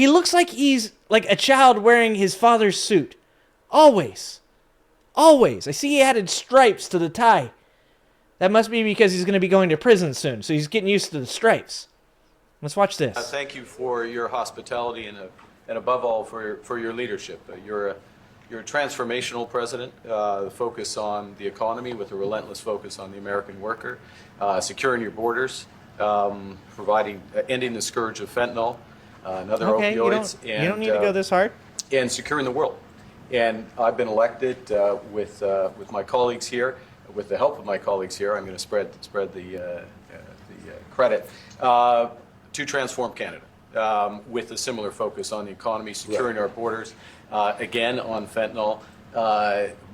He looks like he's like a child wearing his father's suit. Always. Always. I see he added stripes to the tie. That must be because he's going to be going to prison soon, so he's getting used to the stripes. Let's watch this. Thank you for your hospitality and above all for your leadership. You're a transformational president. The focus on the economy with a relentless focus on the American worker, securing your borders, ending the scourge of fentanyl and other opioids. You don't need to go this hard. And securing the world. And I've been elected with my colleagues here, with the help of my colleagues here. I'm going to spread the credit to transform Canada with a similar focus on the economy, securing our borders, again on fentanyl,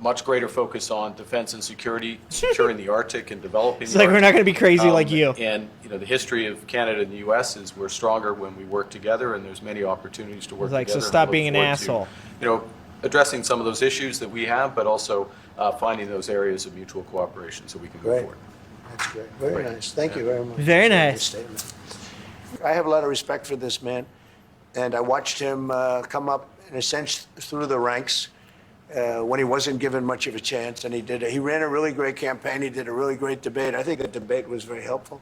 much greater focus on defense and security, securing the Arctic and developing. It's like we're not going to be crazy like you. And the history of Canada and the U.S. is we're stronger when we work together, and there's many opportunities to work together. So stop being an asshole. Addressing some of those issues that we have, but also finding those areas of mutual cooperation so we can move forward. That's great. Very nice. Thank you very much. Very nice. Statement. I have a lot of respect for this man, and I watched him come up, in a sense, through the ranks when he wasn't given much of a chance, and he ran a really great campaign. He did a really great debate. I think the debate was very helpful.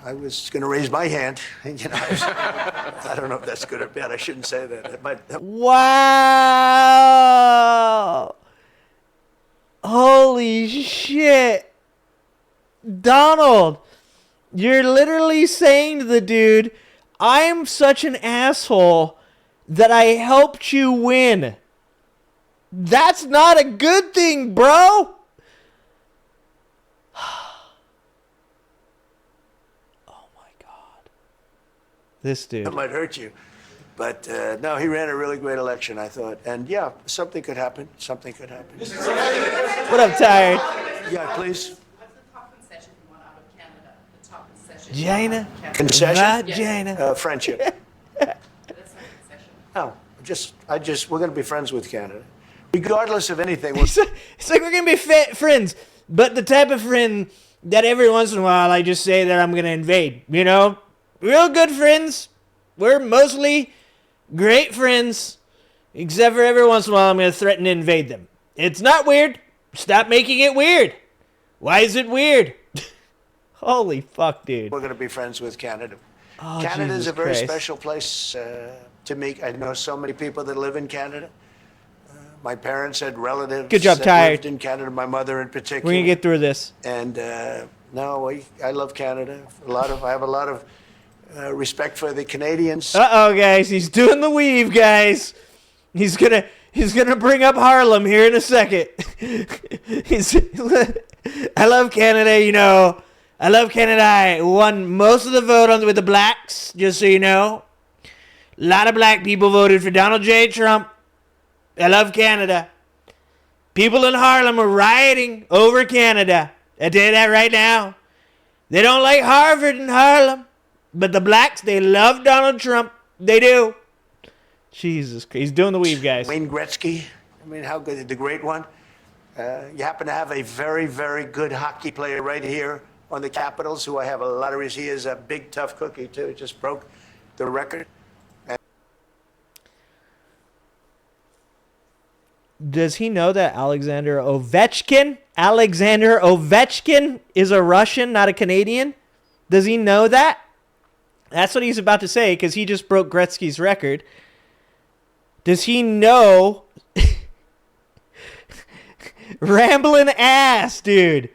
I was going to raise my hand. I don't know if that's good or bad. I shouldn't say that. But wow! Holy shit! Donald, you're literally saying to the dude, I'm such an asshole that I helped you win. That's not a good thing, bro! This dude. That might hurt you. But no, he ran a really great election, I thought. And yeah, something could happen. Something could happen. What up, Tired? Yeah, please. What's the top concession you want out of Canada? The top concession. Gina? Concession? Vagina. Friendship. That's not a concession. No, we're going to be friends with Canada. Regardless of anything. It's like we're going to be friends, but the type of friend that every once in a while I just say that I'm going to invade, Real good friends. We're mostly great friends, except for every once in a while I'm going to threaten to invade them. It's not weird. Stop making it weird. Why is it weird? Holy fuck, dude. We're going to be friends with Canada. Oh, Canada Jesus is a very Christ. special place to me. I know so many people that live in Canada. My parents had relatives Good job, that Tired. lived in Canada, my mother in particular. We're going to get through this. And no, I love Canada. I have a lot of respect for the Canadians. Uh-oh, guys. He's doing the weave, guys. He's gonna bring up Harlem here in a second. I love Canada, I love Canada. I won most of the vote with the blacks, just so you know. A lot of black people voted for Donald J. Trump. I love Canada. People in Harlem are rioting over Canada. I tell you that right now. They don't like Harvard in Harlem. But the blacks, they love Donald Trump. They do. Jesus Christ. He's doing the weave, guys. Wayne Gretzky, how good, the great one. You happen to have a very, very good hockey player right here on the Capitals, who I have a lot of respect. He is a big, tough cookie, too. He just broke the record. Does he know that Alexander Ovechkin is a Russian, not a Canadian? Does he know that? That's what he's about to say, because he just broke Gretzky's record. Does he know? Rambling ass, dude.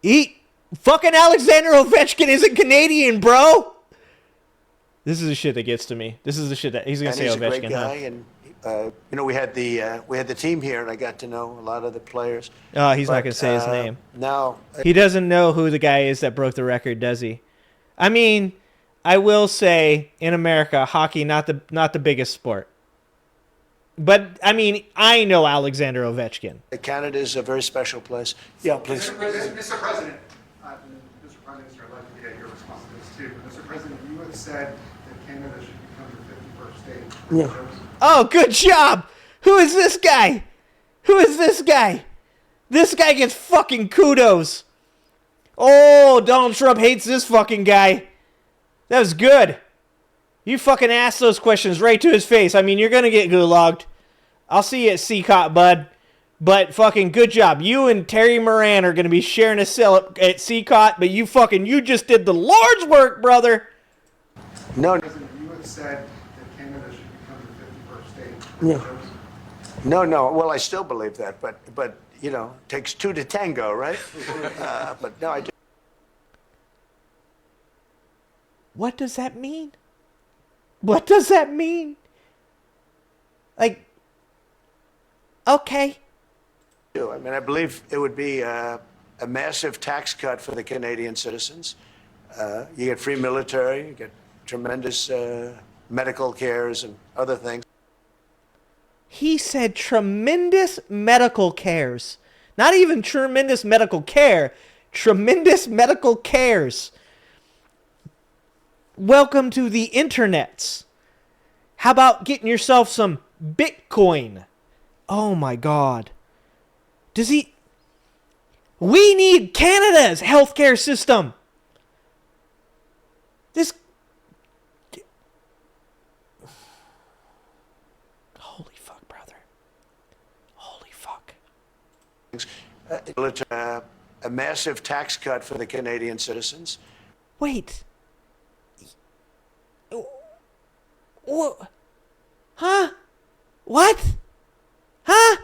Fucking Alexander Ovechkin isn't Canadian, bro. This is the shit that gets to me. This is the shit that he's gonna say. He's Ovechkin. a great guy, and we had the team here, and I got to know a lot of the players. Oh, he's not gonna say his name. No, He doesn't know who the guy is that broke the record, does he? I mean, I will say in America, hockey not the biggest sport. But I mean, I know Alexander Ovechkin. Canada is a very special place. Yeah, please. Mr. President, Mr. President, Prime Minister, I'd like to get your response to this too. Mr. President, you have said that Canada should become the 51st state. Yeah. Oh, good job! Who is this guy? This guy gets fucking kudos. Oh, Donald Trump hates this fucking guy. That was good. You fucking ask those questions right to his face. I mean, you're going to get gulagged. I'll see you at CCOT, bud. But fucking good job. You and Terry Moran are going to be sharing a cell at CCOT, but you just did the Lord's work, brother. No, President, you have said that Canada should become the 51st state. Yeah. No. Well, I still believe that, but you know, it takes two to tango, right? But no, I do. What does that mean? What does that mean? Like, okay. I mean, I believe it would be a massive tax cut for the Canadian citizens. You get free military, you get tremendous medical cares and other things. He said tremendous medical cares. Not even tremendous medical care. Tremendous medical cares. Welcome to the internets. How about getting yourself some Bitcoin? Oh my God. Does he... We need Canada's healthcare system. This... Holy fuck, brother. Holy fuck. A massive tax cut for the Canadian citizens. Wait. What? Huh? What? Huh?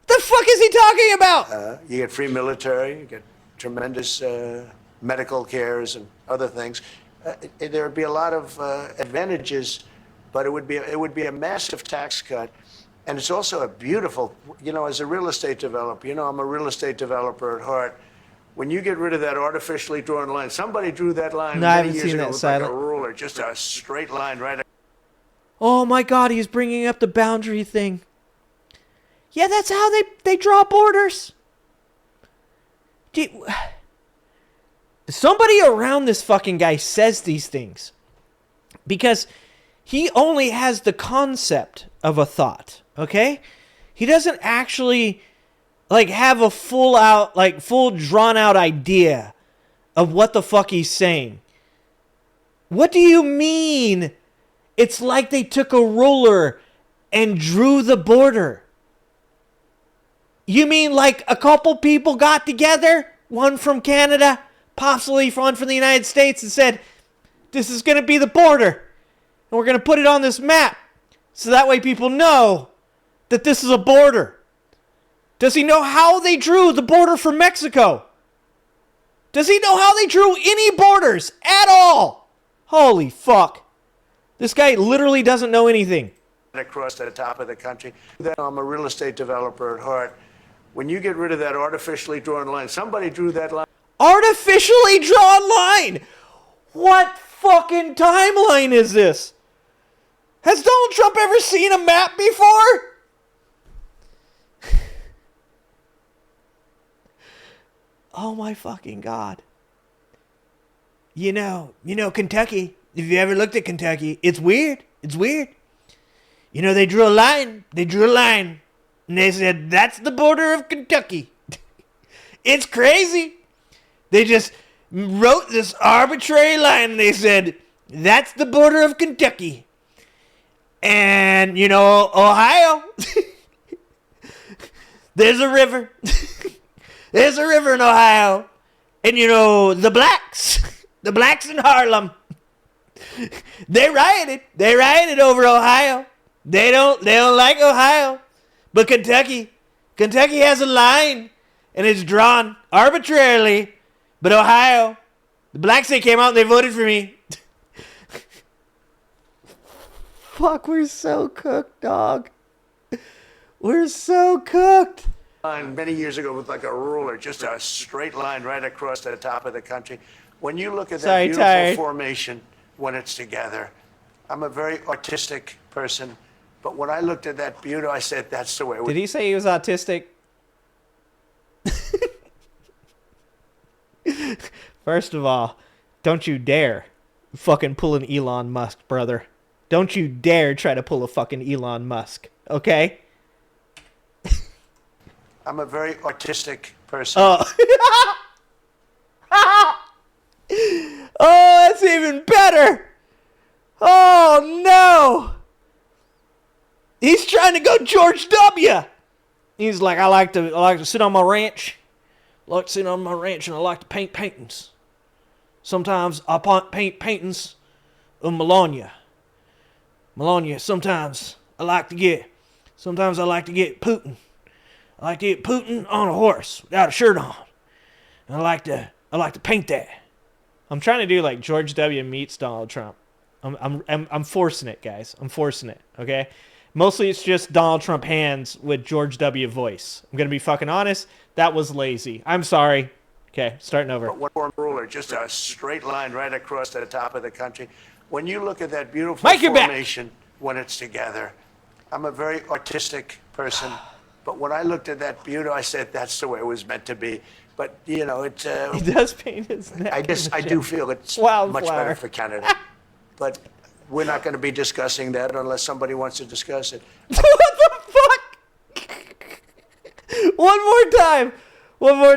The fuck is he talking about? You get free military, you get tremendous medical cares and other things. There would be a lot of advantages, but it would be a massive tax cut. And it's also a beautiful, you know, as a real estate developer, you know, I'm a real estate developer at heart. When you get rid of that artificially drawn line, somebody drew that line No, I many haven't years seen ago that, with like a Silent. ruler, just a straight line right. Oh my God, he's bringing up the boundary thing. Yeah, that's how they draw borders. Somebody around this fucking guy says these things because he only has the concept of a thought, okay? He doesn't actually like have a full drawn out idea of what the fuck he's saying. What do you mean? It's like they took a ruler and drew the border. You mean like a couple people got together, one from Canada, possibly one from the United States, and said, this is going to be the border, and we're going to put it on this map, so that way people know that this is a border. Does he know how they drew the border from Mexico? Does he know how they drew any borders at all? Holy fuck. This guy literally doesn't know anything. Across the top of the country. I'm a real estate developer at heart. When you get rid of that artificially drawn line, somebody drew that line. Artificially drawn line? What fucking timeline is this? Has Donald Trump ever seen a map before? Oh my fucking God. You know, Kentucky. If you ever looked at Kentucky, it's weird. It's weird. You know, they drew a line. And they said, that's the border of Kentucky. It's crazy. They just wrote this arbitrary line and they said, that's the border of Kentucky. And, you know, Ohio. There's a river. There's a river in Ohio. And, you know, the blacks in Harlem. They rioted over Ohio. They don't like Ohio. But Kentucky has a line, and it's drawn arbitrarily. But Ohio, the blacks, they came out and they voted for me. Fuck, we're so cooked, dog. We're so cooked. Many years ago with like a ruler, just a straight line right across the top of the country. When you look at that beautiful formation when it's together, I'm a very artistic person. But when I looked at that beauty, I said, that's the way it would. Did he say he was autistic? First of all, don't you dare fucking pull an Elon Musk, brother. Don't you dare try to pull a fucking Elon Musk, okay? I'm a very artistic person. Oh. Oh, that's even better. Oh no! He's trying to go George W. He's like, I like to sit on my ranch. I like to sit on my ranch and I like to paint paintings. Sometimes I paint paintings of Melania. Melania, sometimes I like to get Putin. I like to get Putin on a horse without a shirt on. And I like to paint that. I'm trying to do like George W. meets Donald Trump. I'm forcing it, guys. I'm forcing it, okay? Mostly it's just Donald Trump hands with George W. voice. I'm going to be fucking honest. That was lazy. I'm sorry. Okay, starting over. One ruler, just a straight line right across the top of the country. When you look at that beautiful formation when it's together, I'm a very artistic person, but when I looked at that beauty, I said that's the way it was meant to be. But you know, it. He does paint his neck. I do feel it's much better for Canada, but we're not going to be discussing that unless somebody wants to discuss it. What the fuck? One more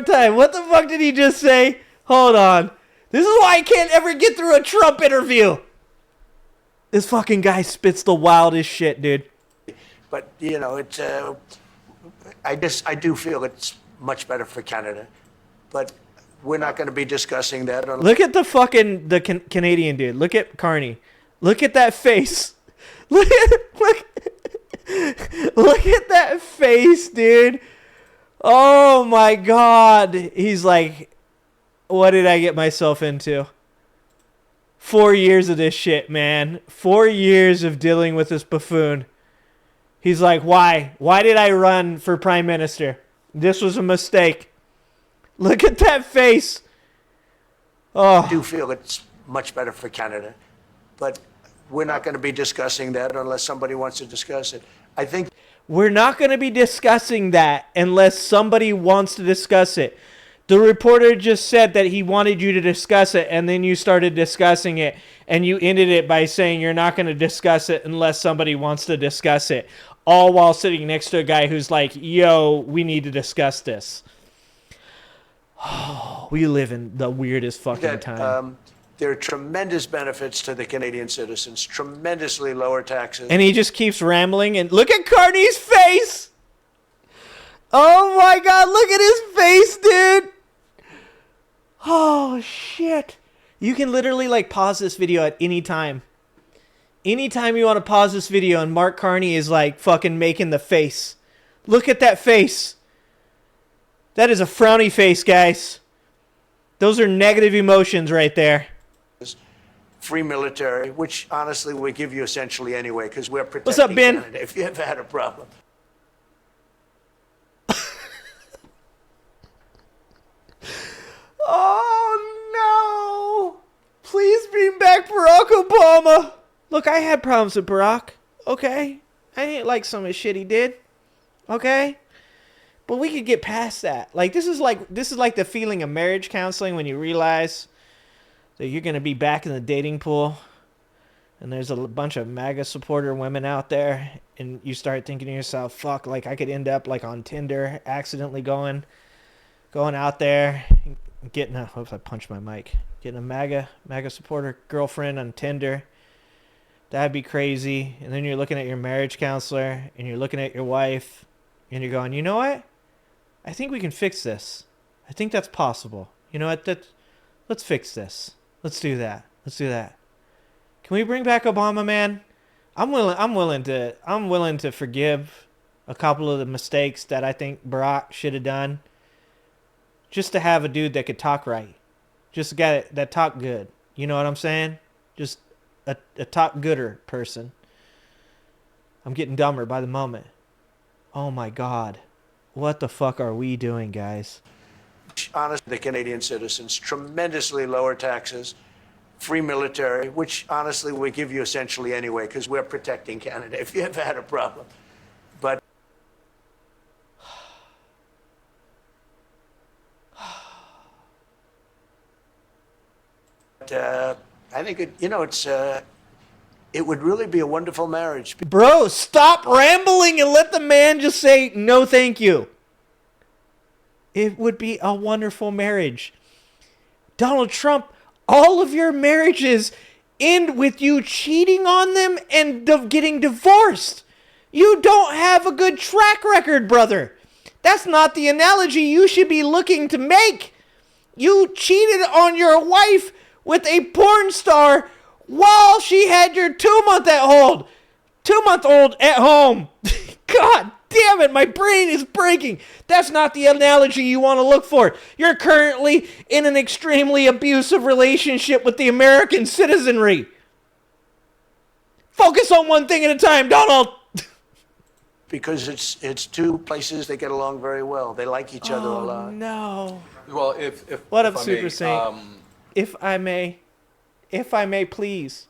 time. What the fuck did he just say? Hold on. This is why I can't ever get through a Trump interview. This fucking guy spits the wildest shit, dude. But you know, it's. I do feel it's much better for Canada, but we're not going to be discussing that. Look at the fucking Canadian dude. Look at Carney. Look at that face. Look at that face, dude. Oh my God. He's like, what did I get myself into? 4 years of this shit, man. 4 years of dealing with this buffoon. He's like, why? Why did I run for prime minister? This was a mistake. Look at that face. Oh. I do feel it's much better for Canada, but we're not going to be discussing that unless somebody wants to discuss it. I think we're not going to be discussing that unless somebody wants to discuss it. The reporter just said that he wanted you to discuss it, and then you started discussing it, and you ended it by saying you're not going to discuss it unless somebody wants to discuss it, all while sitting next to a guy who's like, yo, we need to discuss this. Oh, we live in the weirdest fucking time. There are tremendous benefits to the Canadian citizens, tremendously lower taxes. And he just keeps rambling, and look at Carney's face! Oh my God, look at his face, dude! Oh, shit. You can literally, like, pause this video at any time. Anytime you want to pause this video and Mark Carney is, like, fucking making the face. Look at that face. That is a frowny face, guys. Those are negative emotions right there. Free military, which, honestly, we give you essentially anyway, because we're protecting What's up, Ben? Canada if you ever had a problem. Oh, no. Please bring back Barack Obama. Look, I had problems with Barack, okay? I didn't like some of the shit he did, okay? But we could get past that. Like, this is like the feeling of marriage counseling when you realize that you're going to be back in the dating pool and there's a bunch of MAGA supporter women out there, and you start thinking to yourself, fuck, like I could end up like on Tinder, accidentally going out there, getting a, oops, I punched my mic, getting a MAGA supporter girlfriend on Tinder. That'd be crazy. And then you're looking at your marriage counselor and you're looking at your wife and you're going, you know what? I think we can fix this. I think that's possible. You know what? Let's fix this. Let's do that. Can we bring back Obama, man? I'm willing to forgive a couple of the mistakes that I think Barack should have done. Just to have a dude that could talk right. Just a guy that talked good. You know what I'm saying? Just a talk gooder person. I'm getting dumber by the moment. Oh my God. What the fuck are we doing, guys? Honestly, the Canadian citizens, tremendously lower taxes, free military, which honestly we give you essentially anyway, because we're protecting Canada if you ever had a problem. But I think it would really be a wonderful marriage. Bro, stop rambling and let the man just say no thank you. It would be a wonderful marriage. Donald Trump, all of your marriages end with you cheating on them and getting divorced. You don't have a good track record, brother. That's not the analogy you should be looking to make. You cheated on your wife with a porn star while she had your 2-month-old at home. God damn it, my brain is breaking. That's not the analogy you want to look for. You're currently in an extremely abusive relationship with the American citizenry. Focus on one thing at a time, Donald. Because it's two places that get along very well. They like each other a lot. Oh, no. Well, What if up, I Super may, Saint? If I may, please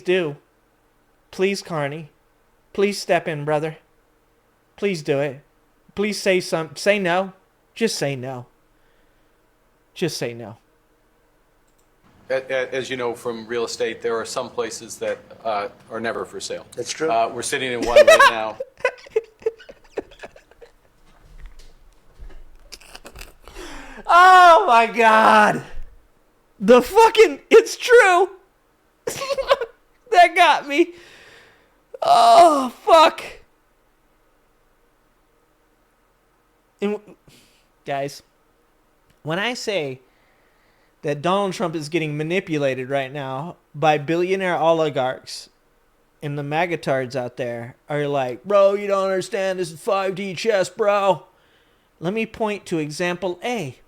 do. Please, Carney. Please step in, brother. Please do it. Please say no. Just say no. Just say no. As you know from real estate, there are some places that are never for sale. That's true. We're sitting in one right now. Oh my God. It's true. That got me. Oh, fuck. And guys, when I say that Donald Trump is getting manipulated right now by billionaire oligarchs, and the magatards out there are like, bro, you don't understand, this is 5D chess, bro. Let me point to example A.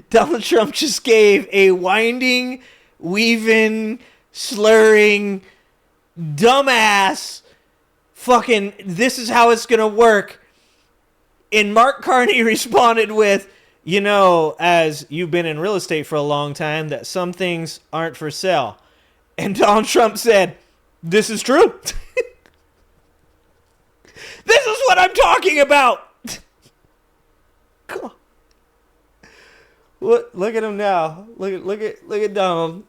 Donald Trump just gave a winding, weaving, slurring, dumbass fucking, this is how it's gonna work. And Mark Carney responded with, you know, as you've been in real estate for a long time, that some things aren't for sale. And Donald Trump said, this is true. This is what I'm talking about. Look at him now. Look at Donald.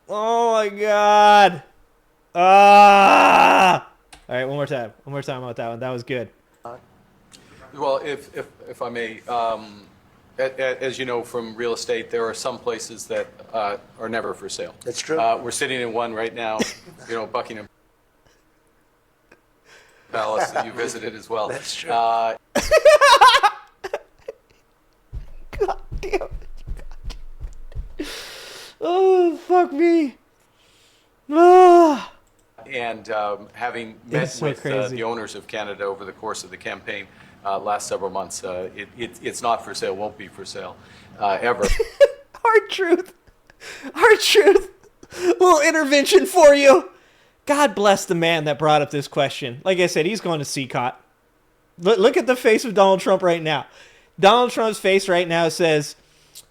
Oh my God. Ah. All right, one more time about that one. That was good. Well, if I may, as you know from real estate, there are some places that are never for sale. That's true. We're sitting in one right now, you know, Buckingham Palace that you visited as well. That's true. God damn it. Oh, fuck me. Ah. And having It's met so with crazy. the owners of Canada over the course of the campaign last several months, it's not for sale, won't be for sale ever. Hard truth. Little intervention for you. God bless the man that brought up this question. Like I said, he's going to CCOT. Look at the face of Donald Trump right now. Donald Trump's face right now says,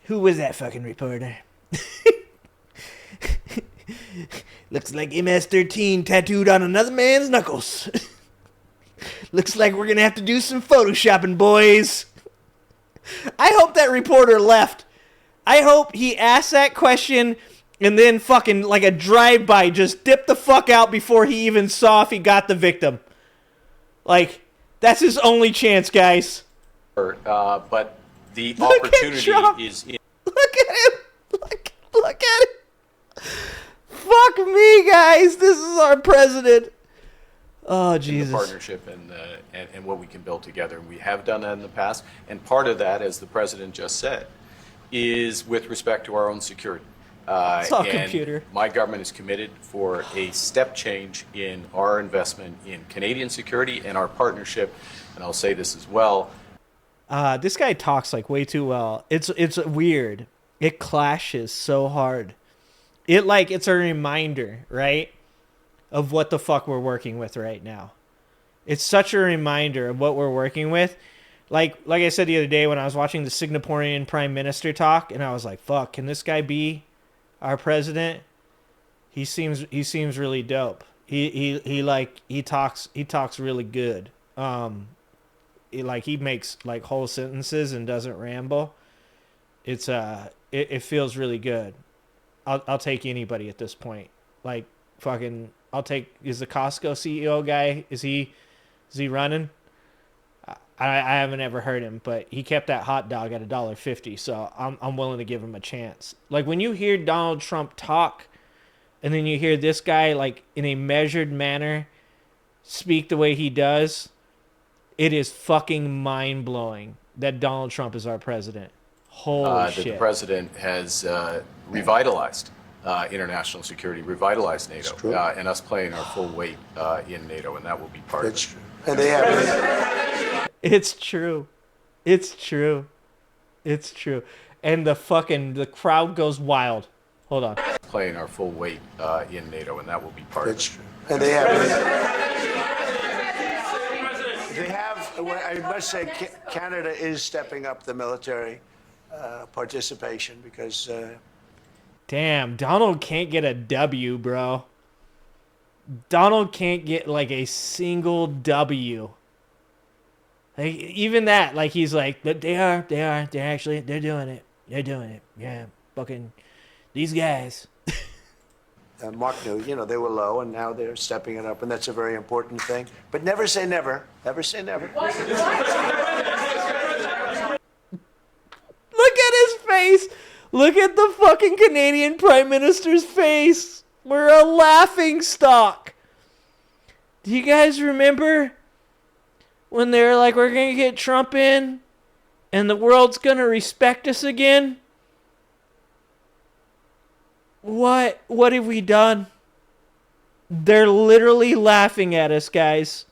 who was that fucking reporter? Looks like MS-13 tattooed on another man's knuckles. Looks like we're going to have to do some photoshopping, boys. I hope that reporter left. I hope he asked that question and then fucking like a drive-by just dipped the fuck out before he even saw if he got the victim. Like, that's his only chance, guys. But the Look at opportunity Trump. is in. Look at him. Look at him. Fuck me, guys. This is our president. Oh, in the Jesus. partnership and what we can build together. We have done that in the past, and part of that, as the president just said, is with respect to our own security. It's all and computer. My government is committed for a step change in our investment in Canadian security and our partnership, and I'll say this as well. This guy talks like way too well. It's weird. It clashes so hard. It's a reminder, right, of what the fuck we're working with right now. It's such a reminder of what we're working with. Like I said the other day when I was watching the Singaporean Prime Minister talk, and I was like, fuck, can this guy be our president? He seems really dope. He talks really good. He makes like whole sentences and doesn't ramble. It feels really good. I'll take anybody at this point. Like fucking, is the Costco CEO guy? Is he running? I haven't ever heard him, but he kept that hot dog at $1.50, so I'm willing to give him a chance. Like, when you hear Donald Trump talk, and then you hear this guy, like, in a measured manner, speak the way he does, it is fucking mind-blowing that Donald Trump is our president. Holy shit. That the president has revitalized international security, revitalized NATO, and us playing our full weight in NATO, and that will be part of it. True. And they have. It's true. It's true. It's true. And the crowd goes wild. Hold on. Playing our full weight in NATO, and that will be part of it. That's true. And they have. They have. I must say, Canada is stepping up the military participation because. Damn, Donald can't get a W, bro. Donald can't get like a single W. Like, even that, like, he's like, they're doing it. Yeah, fucking these guys. Mark knew, they were low, and now they're stepping it up, and that's a very important thing. But never say never. Never say never. Look at his face. Look at the fucking Canadian Prime Minister's face. We're a laughing stock. Do you guys remember when they were like, we're going to get Trump in and the world's going to respect us again? What have we done? They're literally laughing at us, guys.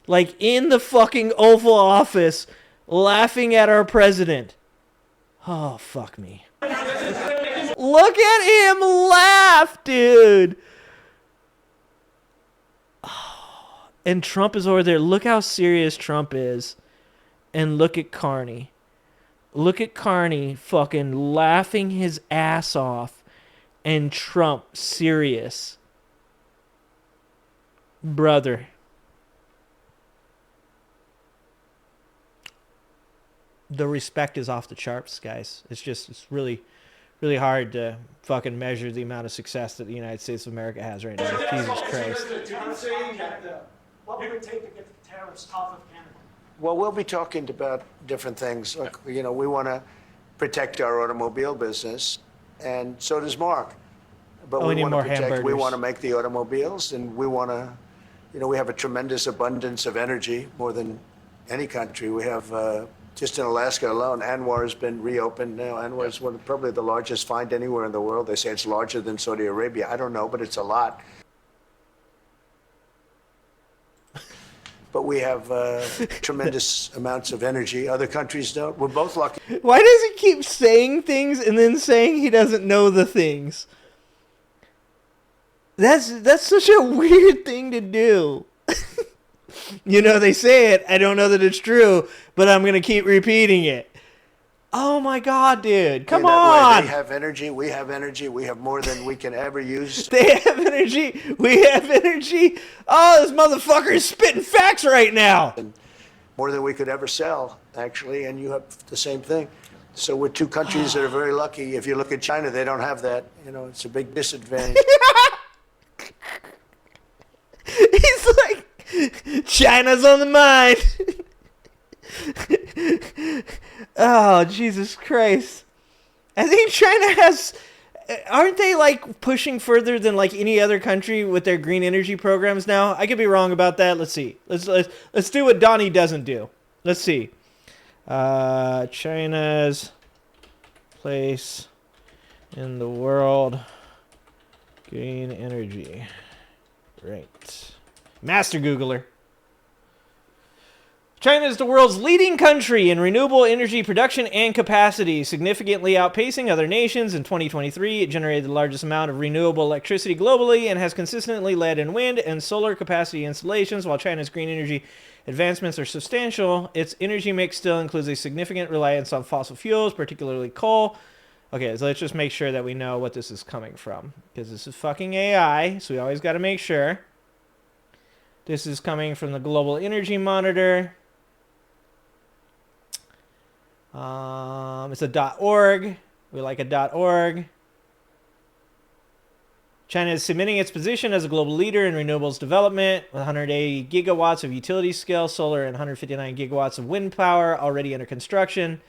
Like, in the fucking Oval Office, laughing at our president. Oh, fuck me. Look at him laugh, dude. Oh, and Trump is over there. Look how serious Trump is. And look at Carney. Look at Carney fucking laughing his ass off. And Trump serious. Brother. The respect is off the charts, guys. It's really hard to fucking measure the amount of success that the United States of America has right now. Jesus Christ. What would it take to get the tariffs off of Canada? Well, we'll be talking about different things. Look, we want to protect our automobile business, and so does Mark. But we need want more to protect. hamburgers. We want to make the automobiles, and we want to. We have a tremendous abundance of energy, more than any country. We have. Just in Alaska alone, Anwar has been reopened now. Anwar is probably the largest find anywhere in the world. They say it's larger than Saudi Arabia. I don't know, but it's a lot. But we have tremendous amounts of energy. Other countries don't. We're both lucky. Why does he keep saying things and then saying he doesn't know the things? That's such a weird thing to do. They say it. I don't know that it's true, but I'm going to keep repeating it. Oh, my God, dude. Come on. They have energy. We have energy. We have more than we can ever use. They have energy. We have energy. Oh, this motherfucker is spitting facts right now. And more than we could ever sell, actually, and you have the same thing. So we're two countries that are very lucky. If you look at China, they don't have that. It's a big disadvantage. He's like, China's on the mind. Oh, Jesus Christ. I think China has... Aren't they, like, pushing further than, like, any other country with their green energy programs now? I could be wrong about that. Let's see. Let's do what Donnie doesn't do. Let's see. China's place in the world. Green energy. Right. Master Googler. China is the world's leading country in renewable energy production and capacity, significantly outpacing other nations. In 2023, it generated the largest amount of renewable electricity globally and has consistently led in wind and solar capacity installations. While China's green energy advancements are substantial, its energy mix still includes a significant reliance on fossil fuels, particularly coal. Okay, so let's just make sure that we know what this is coming from, because this is fucking AI, so we always got to make sure. This is coming from the Global Energy Monitor. It's a .org. We like a .org. China is cementing its position as a global leader in renewables development with 180 gigawatts of utility-scale solar and 159 gigawatts of wind power already under construction.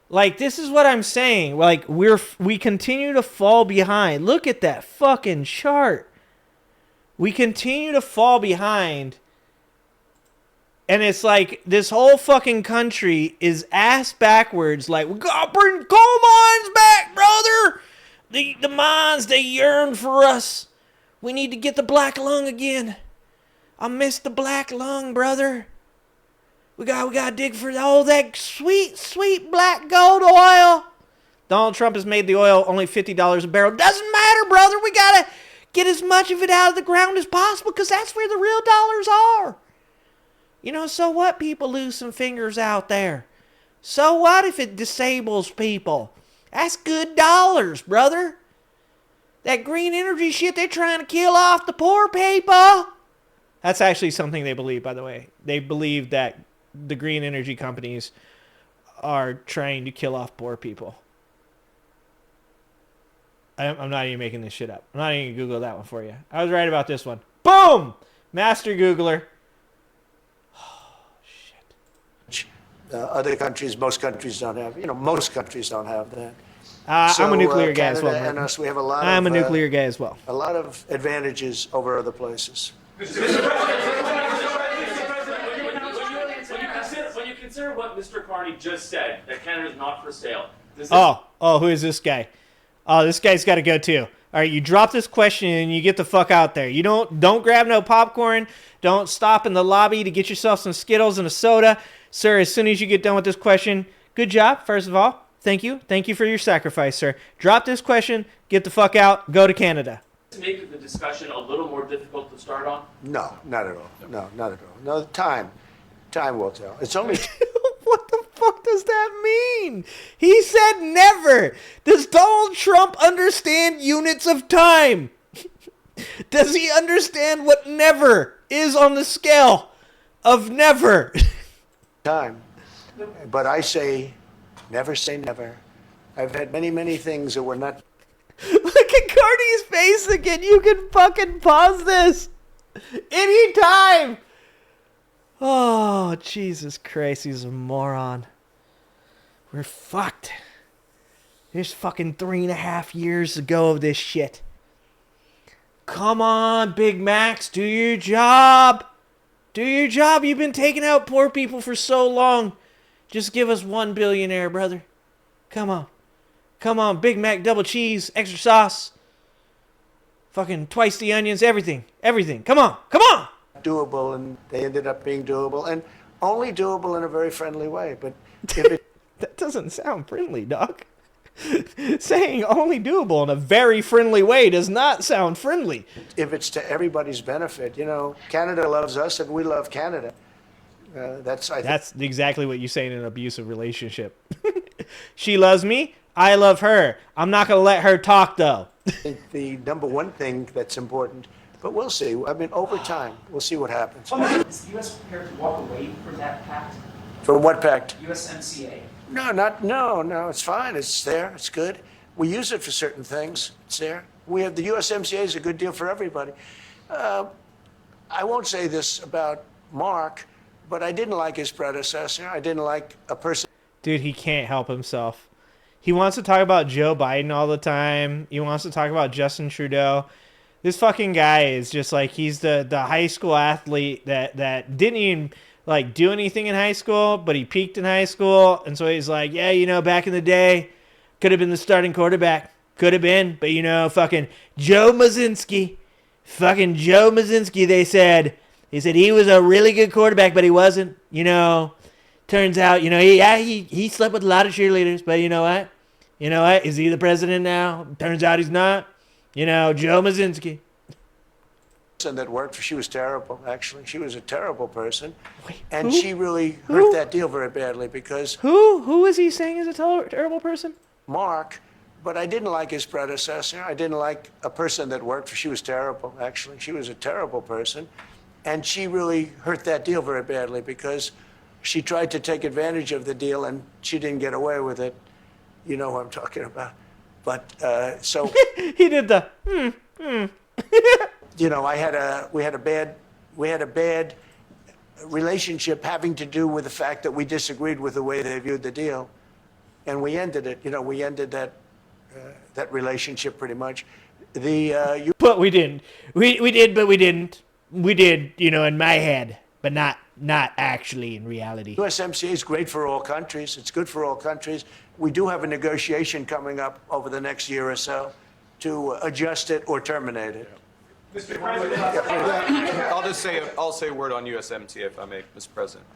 Like, this is what I'm saying. Like, we continue to fall behind. Look at that fucking chart. We continue to fall behind. And it's like this whole fucking country is ass backwards. Like, we gotta bring coal mines back, brother. The mines, they yearn for us. We need to get the black lung again. I miss the black lung, brother. We gotta dig for all that sweet, sweet black gold oil. Donald Trump has made the oil only $50 a barrel. Doesn't matter, brother. We gotta get as much of it out of the ground as possible because that's where the real dollars are. You know, so what? People lose some fingers out there. So what if it disables people? That's good dollars, brother. That green energy shit, they're trying to kill off the poor people. That's actually something they believe, by the way. They believe that the green energy companies are trying to kill off poor people. I'm not even making this shit up. I'm not even going to Google that one for you. I was right about this one. Boom! Master Googler. Other countries, most countries don't have. Most countries don't have that. I'm a nuclear guy as well. Canada and us, we have a lot. I'm a nuclear guy as well. A lot of advantages over other places. When you consider what Mr. Carney just said, that Canada is not for sale. Who is this guy? Oh, this guy's got to go too. All right, you drop this question and you get the fuck out there. You don't grab no popcorn. Don't stop in the lobby to get yourself some Skittles and a soda. Sir, as soon as you get done with this question, good job, first of all. Thank you. Thank you for your sacrifice, sir. Drop this question, get the fuck out, go to Canada. To make the discussion a little more difficult to start on? No, not at all. No, not at all. No, time will tell. It's only... What the fuck does that mean? He said never. Does Donald Trump understand units of time? Does he understand what never is on the scale of never? Time. But I say, never say never. I've had many, many things that were not... Look at Carney's face again. You can fucking pause this anytime. Oh, Jesus Christ, he's a moron. We're fucked. There's fucking 3.5 years to go of this shit. Come on, Big Macs, do your job. Do your job. You've been taking out poor people for so long. Just give us one billionaire, brother. Come on. Come on, Big Mac, double cheese, extra sauce. Fucking twice the onions, everything. Everything. Come on. Come on. Doable, and they ended up being doable, and only doable in a very friendly way. But if it... That doesn't sound friendly, Doc. Saying only doable in a very friendly way does not sound friendly. If it's to everybody's benefit, Canada loves us and we love Canada. That's exactly what you say in an abusive relationship. She loves me. I love her. I'm not going to let her talk, though. I think the number one thing that's important, but we'll see. I mean, over time, we'll see what happens. Is the U.S. prepared to walk away from that pact? For what pact? USMCA. No, it's fine. It's there. It's good. We use it for certain things. It's there. We have the USMCA is a good deal for everybody. I won't say this about Mark, but I didn't like his predecessor. I didn't like a person. Dude, he can't help himself. He wants to talk about Joe Biden all the time. He wants to talk about Justin Trudeau. This fucking guy is just like, he's the high school athlete that didn't even like do anything in high school, but he peaked in high school. And so he's like, yeah, back in the day, could have been the starting quarterback. Could have been. But, fucking Joe Mazinski. Fucking Joe Mazinski, they said he was a really good quarterback, but he wasn't. Turns out, he slept with a lot of cheerleaders. But you know what? Is he the president now? Turns out he's not. Joe Mazinski. That worked for, she was terrible, actually. She was a terrible person. Wait, and who? she really hurt that deal very badly because... Who is he saying is a terrible person? Mark, but I didn't like his predecessor. I didn't like a person that worked for, she was terrible, actually. She was a terrible person. And she really hurt that deal very badly because she tried to take advantage of the deal and she didn't get away with it. You know who I'm talking about. But, so... He did the, You know, we had a bad relationship having to do with the fact that we disagreed with the way they viewed the deal, and we ended it. You know, we ended that relationship pretty much. But we didn't. We did, but we didn't. We did, you know, in my head, but not actually in reality. USMCA is great for all countries. It's good for all countries. We do have a negotiation coming up over the next year or so to adjust it or terminate it. Mr. President, I'll say a word on USMCA, if I may, Mr. President.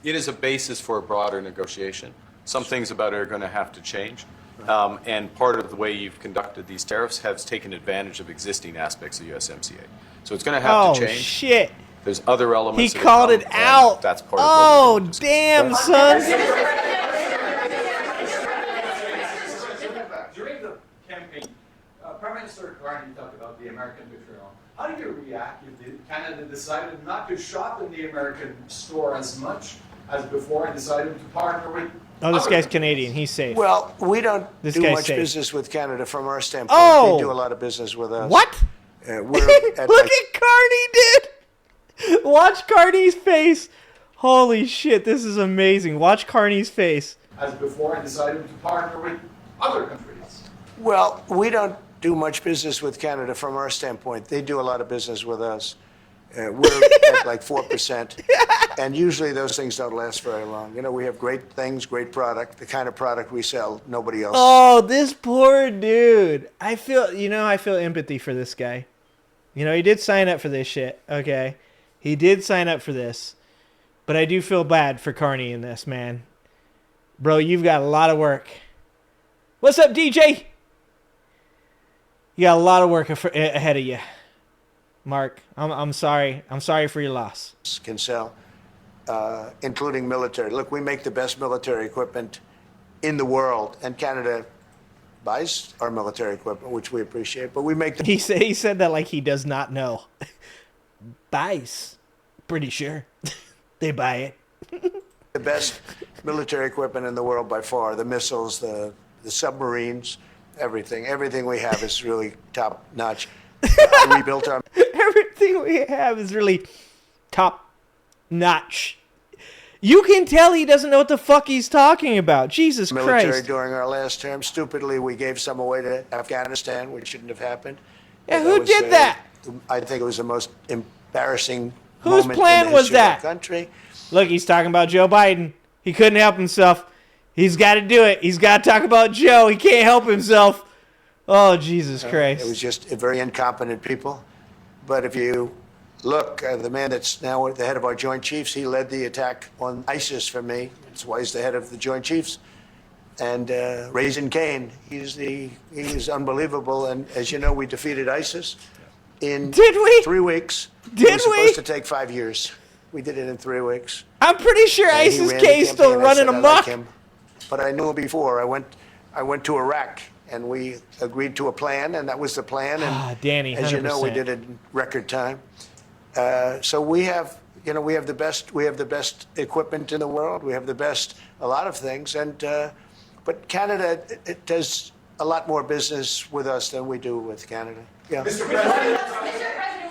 It is a basis for a broader negotiation. Some things about it are going to have to change. And part of the way you've conducted these tariffs has taken advantage of existing aspects of USMCA. So it's going to have to change. Oh, shit. There's other elements. He called it out. That's part of oh, what we're doing. damn, son. During the campaign, Prime Minister Carney talked about the American betrayal. How do you react if Canada decided not to shop in the American store as much as before and decided to partner with? Oh, this guy's Canadian. He's safe. Well, we don't This do guy's much safe. business with Canada from our standpoint. Oh! They do a lot of business with us. What? We're Look at at Carney, dude. Watch Carney's face. Holy shit, this is amazing. Watch Carney's face. As before and decided to partner with other countries. Well, we don't do much business with Canada from our standpoint. They do a lot of business with us. We're at like 4%. And usually those things don't last very long. You know, we have great things, great product, the kind of product we sell, nobody else. Oh, this poor dude. I feel empathy for this guy. You know, he did sign up for this shit, okay? He did sign up for this. But I do feel bad for Carney in this, man. Bro, you've got a lot of work. What's up, DJ? You got a lot of work ahead of you. Mark, I'm sorry. I'm sorry for your loss. Can sell, including military. Look, we make the best military equipment in the world, and Canada buys our military equipment, which we appreciate. But we make the He said that like he does not know. Buys. Pretty sure. They buy it. the best military equipment in the world by far. The missiles, the submarines, everything. Everything we have is really top notch. I rebuilt our Everything we have is really top notch. You can tell he doesn't know what the fuck he's talking about. Jesus military Christ. during our last term. Stupidly, we gave some away to Afghanistan, which shouldn't have happened. Yeah, But who was, did that? I think it was the most embarrassing Whose moment plan in the was history of our that? country. Look, he's talking about Joe Biden. He couldn't help himself. He's got to do it. He's got to talk about Joe. He can't help himself. Oh, Jesus Christ. It was just a very incompetent people. But if you look, the man that's now the head of our Joint Chiefs, he led the attack on ISIS for me. That's why he's the head of the Joint Chiefs. And Raising Cane, he's unbelievable. And as you know, we defeated ISIS in Did we? 3 weeks. Did It was we? supposed to take 5 years. We did it in 3 weeks. I'm pretty sure And he ISIS ran the K is still campaign. I running said, I like amok. him. But I knew him before. I went to Iraq, and we agreed to a plan, and that was the plan. And Danny, 100%. as you know, we did it in record time. So we have the best equipment in the world. We have a lot of things, but Canada it does a lot more business with us than we do with Canada. Yeah. Mr. President,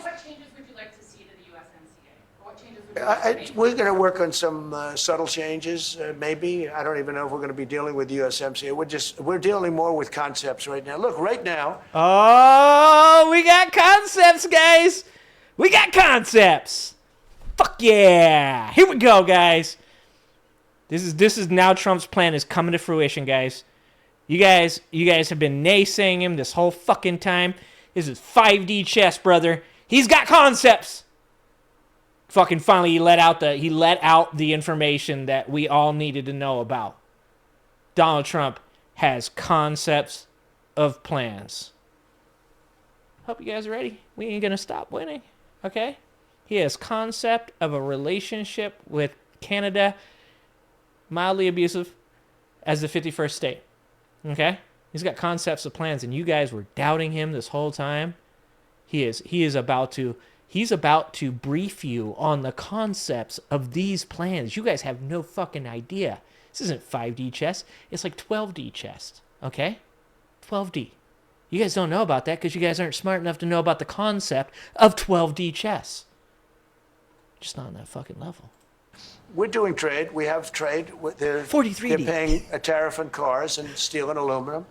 what changes would you like to see to the USMCA? What changes would you like to see? We're going to work on some subtle changes, maybe. I don't even know if we're going to be dealing with USMCA. We're dealing more with concepts right now. Look, right now. Oh, we got concepts, guys. We got concepts. Fuck yeah. Here we go, guys. This is now Trump's plan is coming to fruition, guys. You guys have been naysaying him this whole fucking time. This is 5D chess, brother. He's got concepts. Fucking finally he let out the information that we all needed to know about. Donald Trump has concepts of plans. Hope you guys are ready. We ain't gonna stop winning. Okay? He has concept of a relationship with Canada, mildly abusive, as the 51st state. Okay? He's got concepts of plans, and you guys were doubting him this whole time. He's about to brief you on the concepts of these plans. You guys have no fucking idea. This isn't 5D chess. It's like 12D chess. Okay? 12D. You guys don't know about that because you guys aren't smart enough to know about the concept of 12D chess. Just not on that fucking level. We're doing trade. We have trade. They're 43D. They're paying a tariff on cars and steel and aluminum.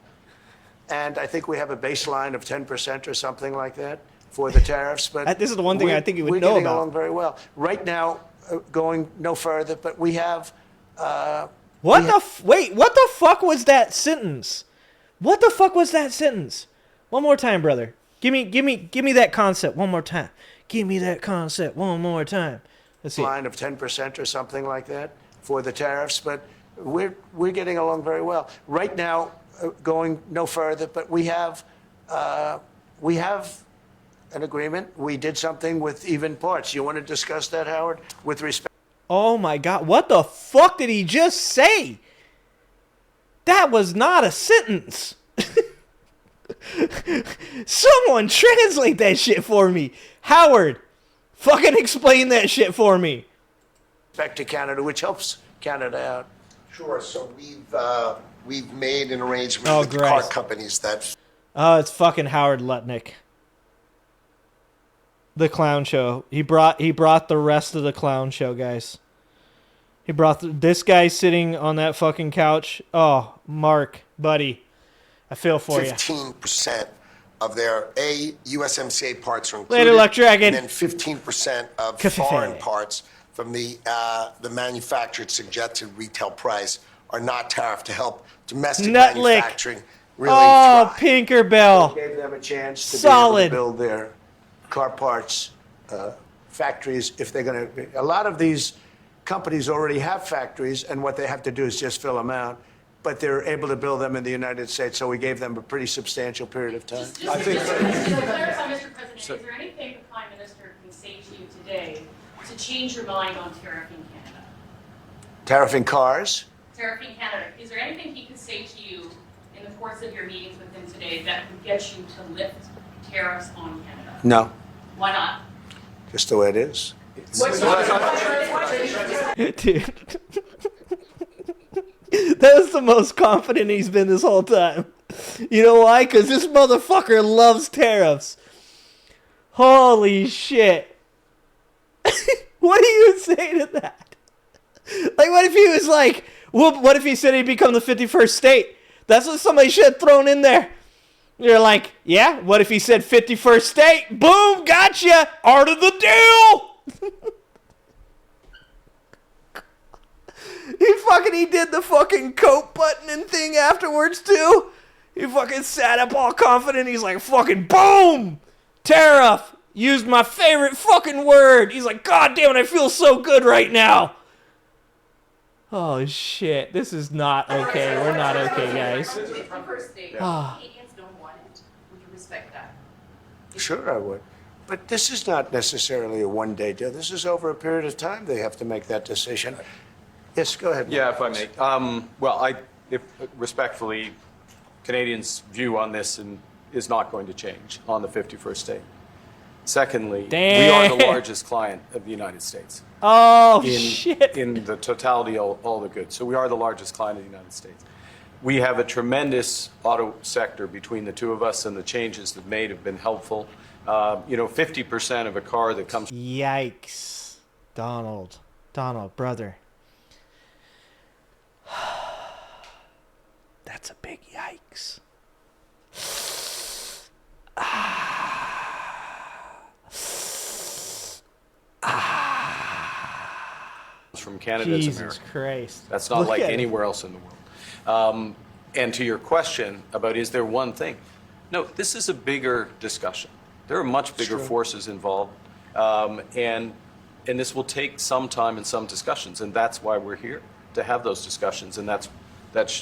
And I think we have a baseline of 10% or something like that for the tariffs. But This is the one thing I think you would know We're getting about. along very well. Right now, going no further, but we have... What the fuck was that sentence? What the fuck was that sentence? One more time, brother. Give me that concept one more time. Give me that concept one more time. Let's see. line of 10% or something like that for the tariffs, but we're getting along very well. Right now, going no further, but we have an agreement. We did something with even parts. You want to discuss that, Howard, with respect? Oh my God, what the fuck did he just say? That was not a sentence. Someone translate that shit for me. Howard, fucking explain that shit for me. Respect to Canada, which helps Canada out. Sure. So we've made an arrangement Oh, with the great. car companies that Oh, it's fucking Howard Lutnick. The clown show. He brought the rest of the clown show, guys. He brought this guy sitting on that fucking couch. Oh, Mark, buddy, I feel for you. 15% of their USMCA parts are included. Later, Luck Dragon. And then 15% of Café. foreign parts from the manufactured suggested retail price are not tariffed to help domestic Nutlick. manufacturing really Oh, thrive. Tinkerbell. Gave them a chance to Solid. be able to build their car parts factories if they're going to. A lot of these companies already have factories, and what they have to do is just fill them out. But they're able to build them in the United States, so we gave them a pretty substantial period of time. Just to clarify, Mr. President, is there anything the Prime Minister can say to you today to change your mind on tariffing Canada? Tariffing cars? Tariffing Canada, is there anything he could say to you in the course of your meetings with him today that would get you to lift tariffs on Canada? No, Why not? just the way it is. What's Dude. That was the most confident he's been this whole time. You know why? Because this motherfucker loves tariffs. Holy shit. What do you say to that? Like, what if he was like, well, what if he said he'd become the 51st state? That's what somebody should have thrown in there. You're like, yeah, what if he said 51st state? Boom, gotcha. Art of the deal. He did the fucking coat buttoning thing afterwards too. He fucking sat up all confident. He's like, fucking boom, tariff. Used my favorite fucking word. He's like, God damn it, I feel so good right now. Oh shit, this is not okay. We're not okay, guys. First state, Ah. Canadians don't want it. Would you respect that? Sure, I would. But this is not necessarily a one-day deal. This is over a period of time they have to make that decision. Yes, go ahead. Yeah, if I may. If respectfully, Canadians' view on this is not going to change on the 51st state. Secondly, we are the largest client of the United States. Oh shit. In the totality of all the goods. So we are the largest client of the United States. We have a tremendous auto sector between the two of us, and the changes that made have been helpful. 50% of a car that comes. Yikes. Donald, brother. That's a big yikes. From Canada as Jesus America. Christ. That's not Look like at it. anywhere else in the world. And to your question about is there one thing? No, this is a bigger discussion. There are much bigger forces involved, and this will take some time and some discussions, and that's why we're here, to have those discussions, and that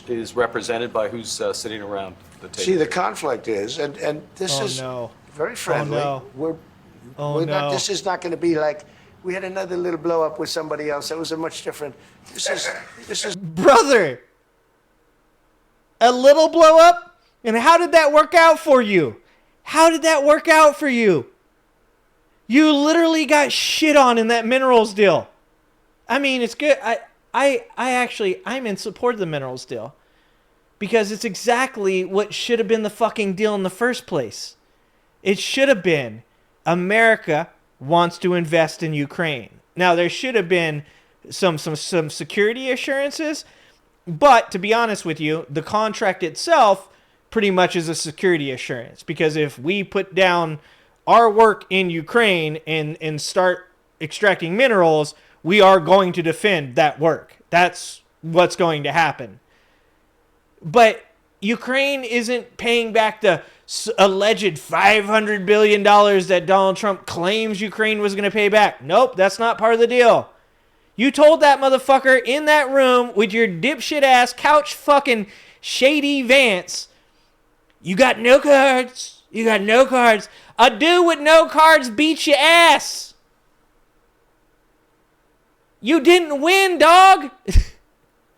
is represented by who's sitting around the table. See, the conflict is, and this Oh, is no. very friendly. no. We're Oh, not, no. this is not going to be like we had another little blow up with somebody else. That was a much different. This is Brother. A little blow up? And how did that work out for you? How did that work out for you? You literally got shit on in that minerals deal. I mean, it's good. I'm in support of the minerals deal. because it's exactly what should have been the fucking deal in the first place. It should have been America wants to invest in Ukraine. Now, there should have been some security assurances, but to be honest with you, the contract itself pretty much is a security assurance, because if we put down our work in Ukraine and start extracting minerals, we are going to defend that work. That's what's going to happen. But Ukraine isn't paying back the alleged $500 billion that Donald Trump claims Ukraine was going to pay back. Nope, that's not part of the deal. You told that motherfucker in that room with your dipshit ass couch fucking shady Vance, you got no cards. You got no cards. A dude with no cards beats your ass. You didn't win, dog.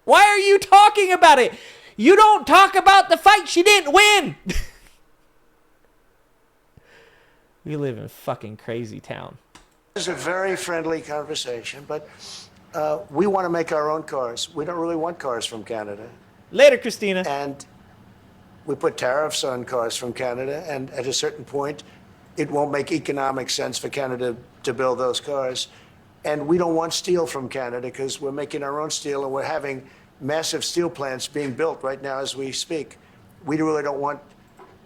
Why are you talking about it? You don't talk about the fight she didn't win. We live in fucking crazy town. It's a very friendly conversation, but we want to make our own cars. We don't really want cars from Canada. Later, Christina. And we put tariffs on cars from Canada, and at a certain point, it won't make economic sense for Canada to build those cars. And we don't want steel from Canada because we're making our own steel, and we're having massive steel plants being built right now as we speak. We really don't want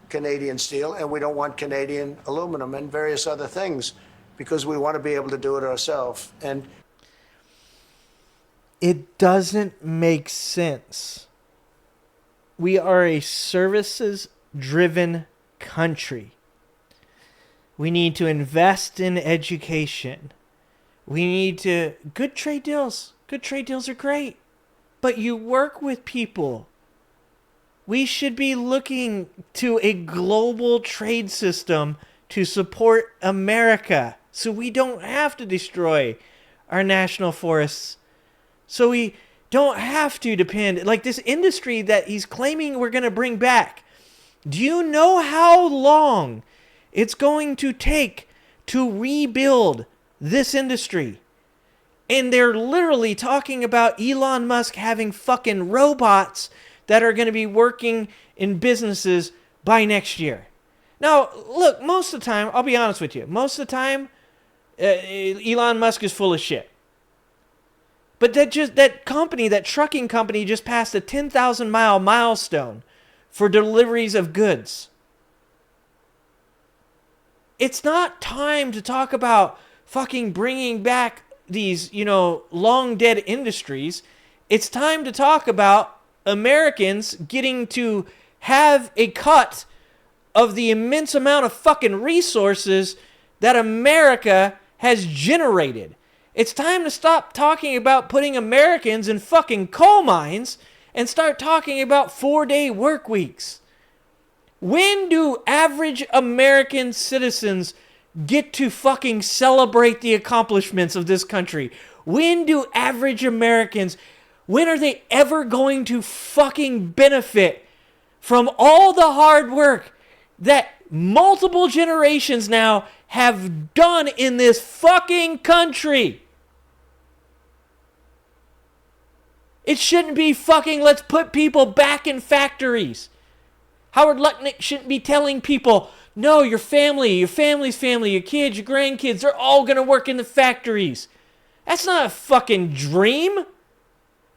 Canadian steel, and we don't want Canadian aluminum and various other things because we want to be able to do it ourselves. And it doesn't make sense. We are a services-driven country. We need to invest in education. We need to... Good trade deals. Good trade deals are great. But you work with people. We should be looking to a global trade system to support America so we don't have to destroy our national forests. So we don't have to depend... Like this industry that he's claiming we're going to bring back. Do you know how long it's going to take to rebuild this industry? And they're literally talking about Elon Musk having fucking robots that are going to be working in businesses by next year. Now, look, most of the time, I'll be honest with you, most of the time, Elon Musk is full of shit. But that trucking company just passed a 10,000 mile milestone for deliveries of goods. It's not time to talk about fucking bringing back these, long dead industries. It's time to talk about Americans getting to have a cut of the immense amount of fucking resources that America has generated. It's time to stop talking about putting Americans in fucking coal mines and start talking about 4-day work weeks. When do average American citizens get to fucking celebrate the accomplishments of this country? When do average Americans, when are they ever going to fucking benefit from all the hard work that multiple generations now have done in this fucking country? It shouldn't be fucking let's put people back in factories. Howard Lutnick shouldn't be telling people, no, your family, your family's family, your kids, your grandkids, they're all going to work in the factories. That's not a fucking dream.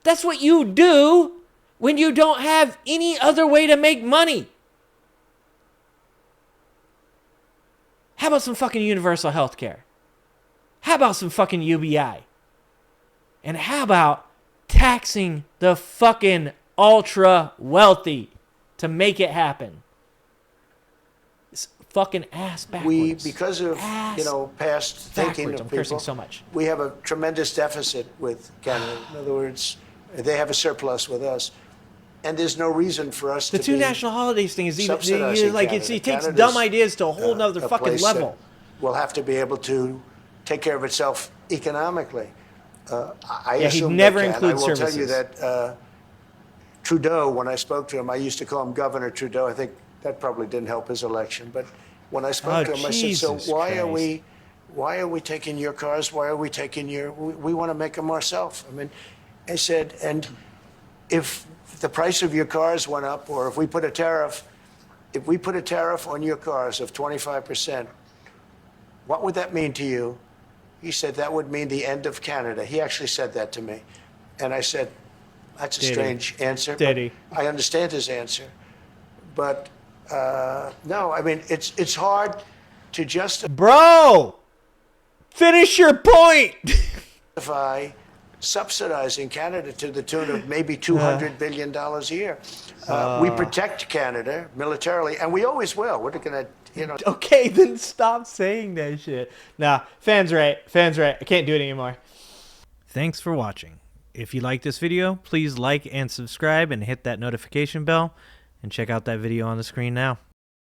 That's what you do when you don't have any other way to make money. How about some fucking universal health care? How about some fucking UBI? And how about taxing the fucking ultra wealthy to make it happen? It's fucking ass backwards. Because of past thinking of I'm people, cursing so much. we have a tremendous deficit with Canada. In other words, they have a surplus with us, and there's no reason for us The to two be national holidays thing is even subsidizing like Canada. it takes Canada's, dumb ideas to a whole nother a fucking place level. that will have to be able to take care of itself economically. I Yeah, he'd assume never they can. include I will tell you services. that Trudeau, when I spoke to him, I used to call him Governor Trudeau. I think that probably didn't help his election. But when I spoke to him, I said, "So Jesus why Christ. are we taking your cars? Why are we taking your? We want to make them ourselves." I mean, I said, and if if the price of your cars went up, or if we put a tariff on your cars of 25%, what would that mean to you? He said that would mean the end of Canada. He actually said that to me. And I said, that's a strange answer. Did he? I understand his answer. But no, I mean, it's hard to Bro! Finish your point! justify subsidizing Canada to the tune of maybe $200 billion a year. We protect Canada militarily, and we always will. We're not going to, you know. Okay, then stop saying that shit. Nah, fans right. I can't do it anymore. Thanks for watching. If you like this video, please like and subscribe and hit that notification bell. And check out that video on the screen now.